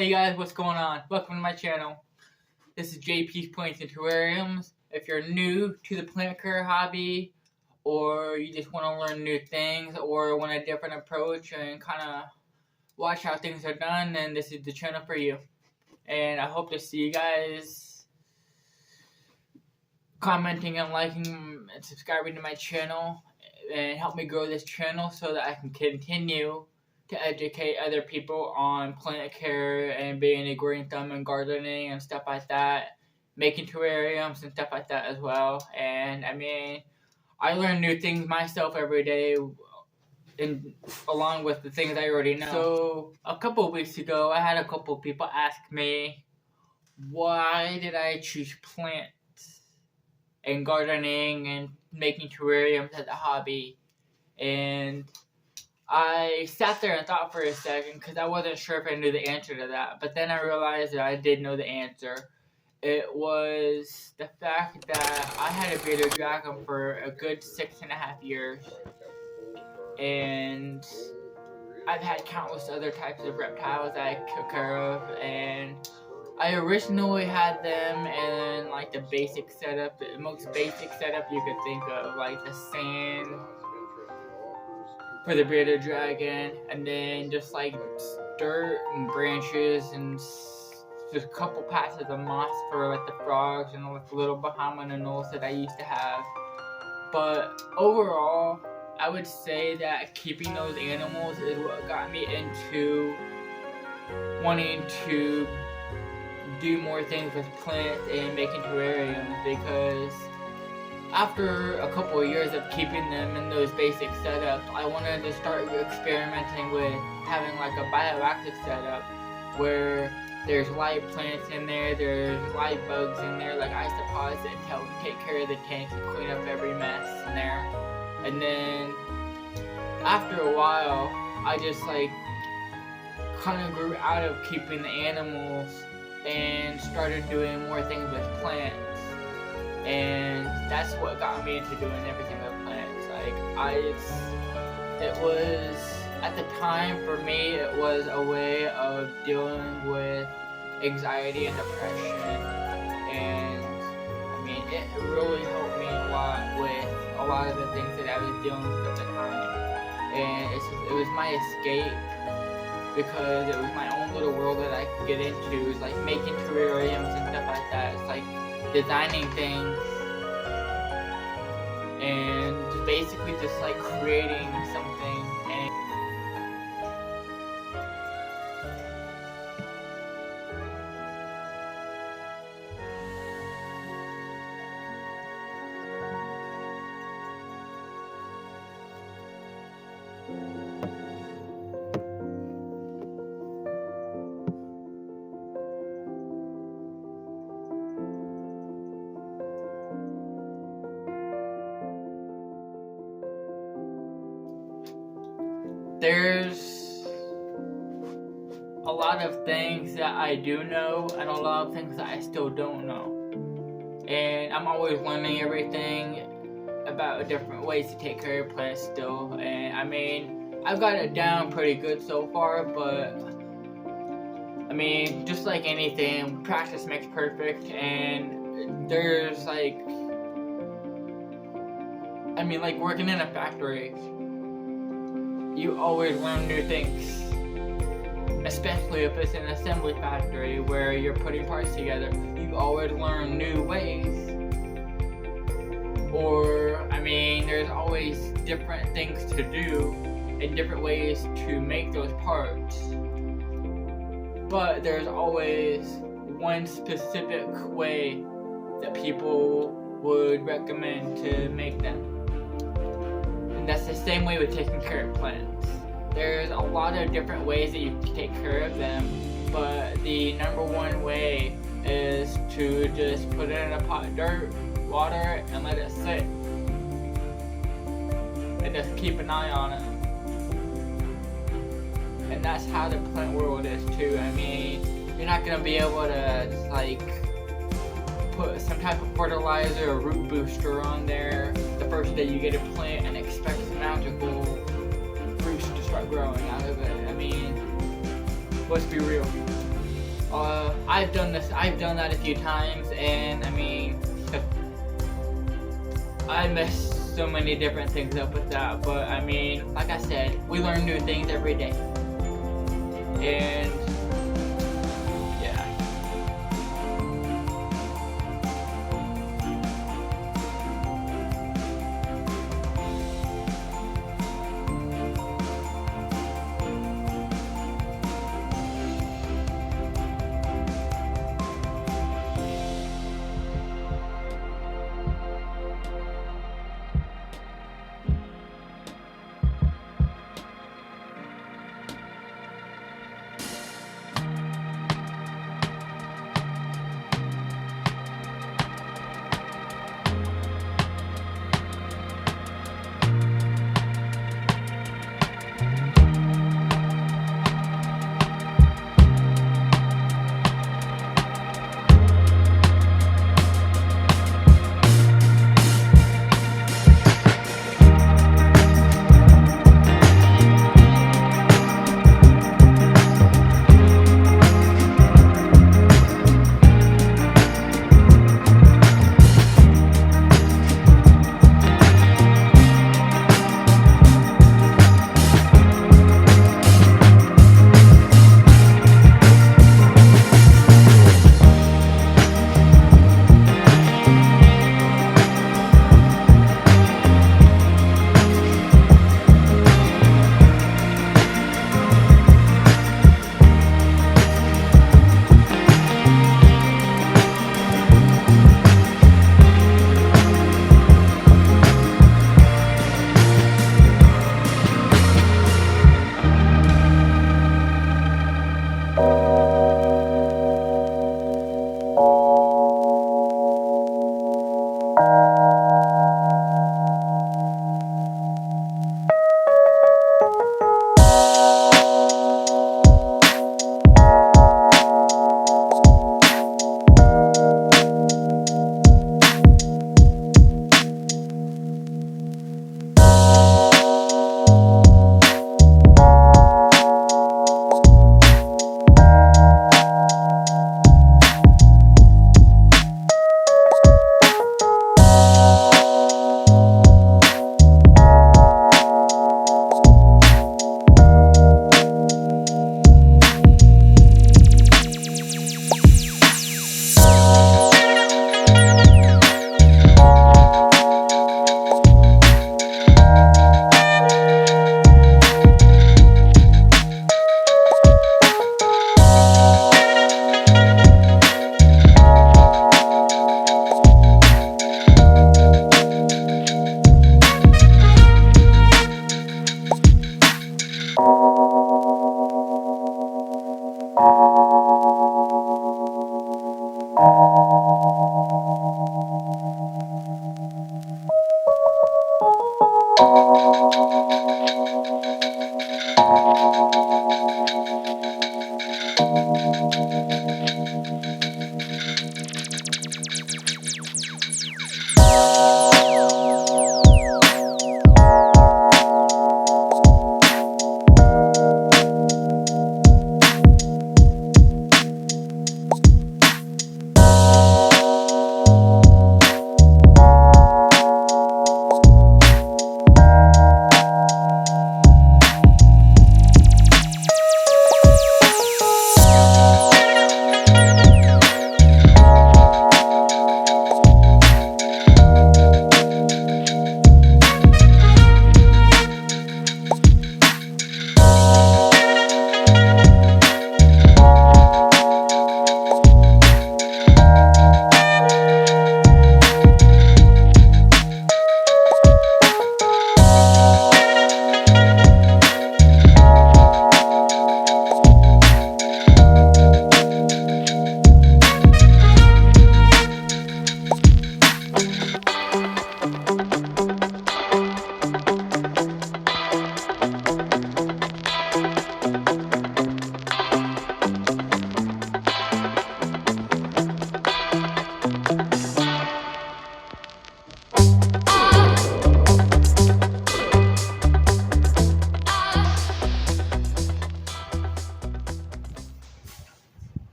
Hey guys, what's going on? Welcome to my channel. This is JP's Plants and Terrariums. If you're new to the plant care hobby, or you just want to learn new things, or want a different approach and kind of watch how things are done, then this is the channel for you. And I hope to see you guys commenting and liking and subscribing to my channel and help me grow this channel so that I can continue to educate other people on plant care and being a green thumb and gardening and stuff like that, making terrariums and stuff like that as well. And I mean, I learn new things myself every day, along with the things I already know. So a couple of weeks ago, I had a couple of people ask me, why did I choose plants and gardening and making terrariums as a hobby? And I sat there and thought for a second because I wasn't sure if I knew the answer to that. But then I realized that I did know the answer. It was the fact that I had a bearded dragon for a good 6.5 years. And I've had countless other types of reptiles that I took care of. And I originally had them in like the basic setup, the most basic setup you could think of, like the sand for the bearded dragon, and then just like dirt and branches and just a couple patches of moss for like the frogs and like the little Bahama-Nanols that I used to have. But overall, I would say that keeping those animals is what got me into wanting to do more things with plants and making terrariums, because after a couple of years of keeping them in those basic setups, I wanted to start experimenting with having like a bioactive setup where there's live plants in there, there's live bugs in there, like isopods that help take care of the tanks and clean up every mess in there. And then after a while, I just like kind of grew out of keeping the animals and started doing more things with plants. And that's what got me into doing everything with plants. It was, at the time for me, it was a way of dealing with anxiety and depression. And I mean, it really helped me a lot with a lot of the things that I was dealing with at the time. And it was my escape, because it was my own little world that I could get into. It was like making terrariums and stuff like that. It's like designing things and basically just like creating something. And there's a lot of things that I do know and a lot of things that I still don't know. And I'm always learning everything about different ways to take care of plants still. And I mean, I've got it down pretty good so far, but I mean, just like anything, practice makes perfect. And there's like, I mean, like working in a factory, you always learn new things, especially if it's an assembly factory where you're putting parts together. You always learn new ways. Or, I mean, there's always different things to do and different ways to make those parts. But there's always one specific way that people would recommend to make them. And that's the same way with taking care of plants. There's a lot of different ways that you can take care of them, but the number one way is to just put it in a pot of dirt, water it, and let it sit. And just keep an eye on it. And that's how the plant world is too. I mean, you're not gonna be able to just like put some type of fertilizer or root booster on there the first day you get a plant and expect magical fruits to start growing out of it. I mean, let's be real. I've done this. I've done that a few times, and I mean, I messed so many different things up with that. But I mean, like I said, we learn new things every day, and yeah.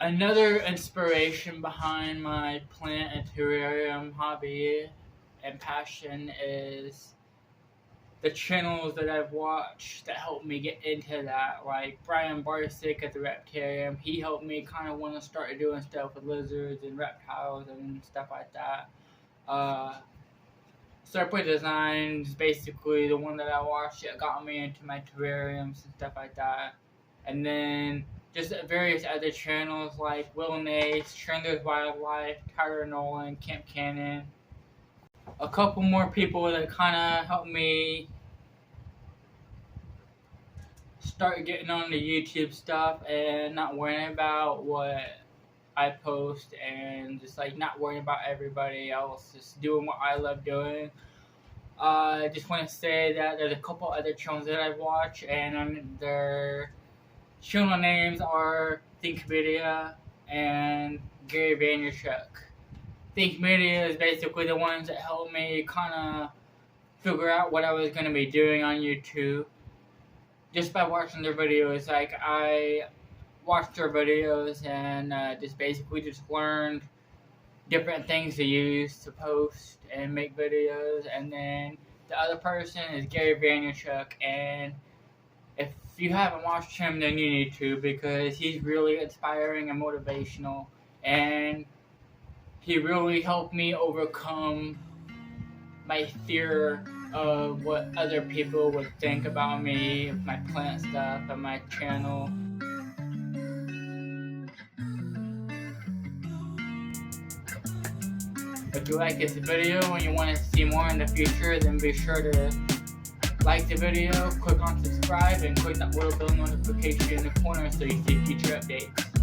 Another inspiration behind my plant and terrarium hobby and passion is the channels that I've watched that helped me get into that, like Brian Barsick at the Reptarium. He helped me kind of want to start doing stuff with lizards and reptiles and stuff like that. Serpent Design is basically the one that I watched that got me into my terrariums and stuff like that. And then just various other channels like Will and Ace, Chandler's Wildlife, Tyler Nolan, Camp Cannon. A couple more people that kind of helped me start getting on the YouTube stuff and not worrying about what I post and just like not worrying about everybody else, just doing what I love doing. I just want to say that there's a couple other channels that I've watched, and their channel names are Think Media and Gary Vaynerchuk. Think Media is basically the ones that helped me kind of figure out what I was going to be doing on YouTube. Just by watching their videos, like I watched their videos and just basically just learned different things to use to post and make videos. And then the other person is Gary Vaynerchuk, and if you haven't watched him, then you need to, because he's really inspiring and motivational, and he really helped me overcome my fear of what other people would think about me, my plant stuff, and my channel. If you like this video and you want to see more in the future, then be sure to like the video, click on subscribe, and click that little bell notification in the corner so you see future updates.